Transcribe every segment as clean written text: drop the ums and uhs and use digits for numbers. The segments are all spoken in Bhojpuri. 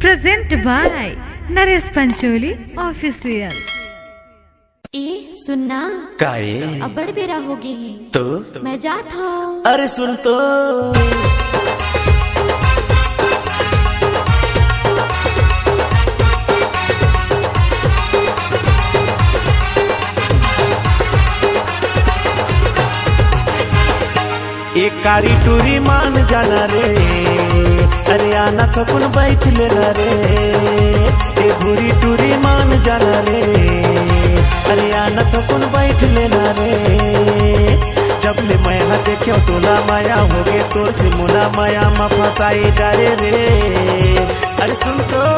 Present by Naresh Pancholi official. ए सुनना काए अब बड़ बेरा हो गए हैं तो मैं जात हूँ। अरे सुन तो एक कारी टूरी मान जाना रे, अरे आना तो कुन बैठ लेना रे। एक भूरी टूरी मान जाना रे, अरे आना तो कुन बैठ लेना रे। जब ले मैं न देखो तोला माया हो गे तोर से मुना माया मा फसाई डारे रे। अरे सुन तो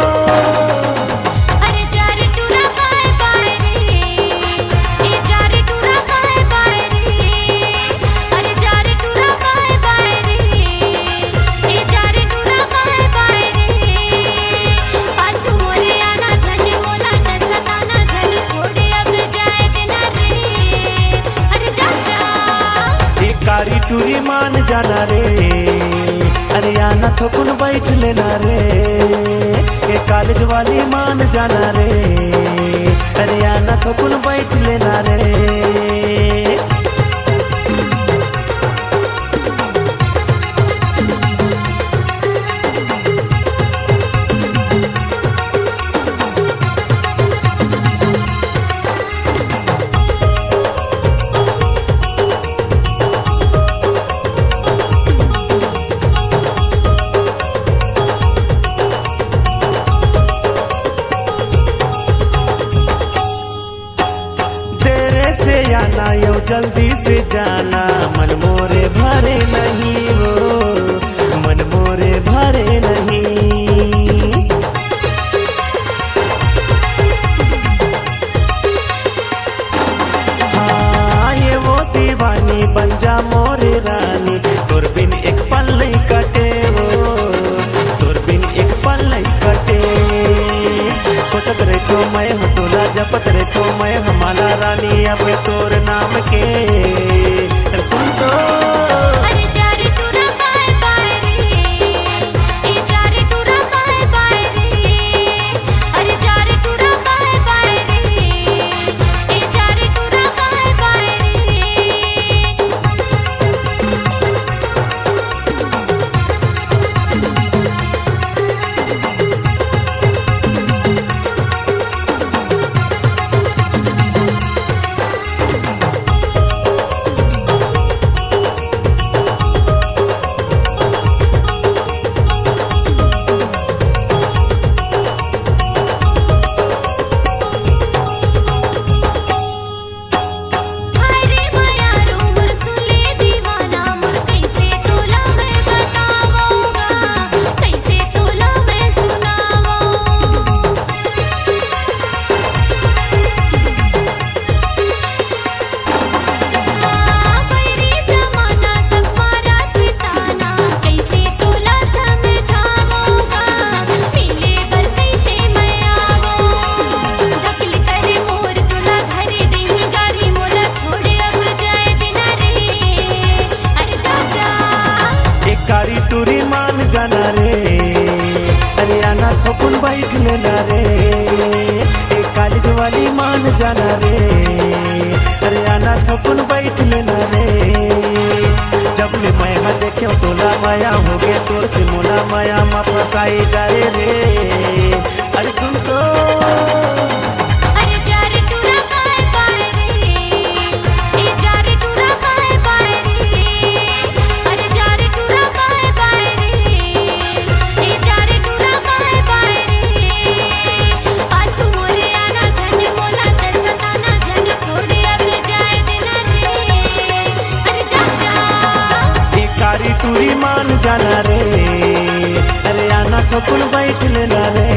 टूरी मान जाना रे, अरे आना तो कुन बैठ लेना रे। ये कॉलेज वाली मान जाना रे, अरे आना तो कुन बैठ लेना रे। आना यो जल्दी से जाना, मन मोरे भरे नहीं वो, मन मोरे भरे नहीं। हाँ ये वो दीवानी बन जा मोरे रानी, तोर बिन एक पल नहीं कटे वो, तोर बिन एक पल नहीं कटे। सोचत रहे तो मैं हटोला जपत रहे तो मैं हमारा रानी अब तोर नाम के। सुन तो टूरी मान जाना रे, अरे आना तो कुन बैठ लेना रे। एक कॉलेज वाली मान जाना रे, अरे आना तो कुन बैठ लेना रे। जब ले मैं देखे तोला माया हो गए तोर से मुना माया मा फसाई डारे रे। अरे सुन तो टूरी मान जाना रे, अरे आना तो कुन बैठ लेना रे।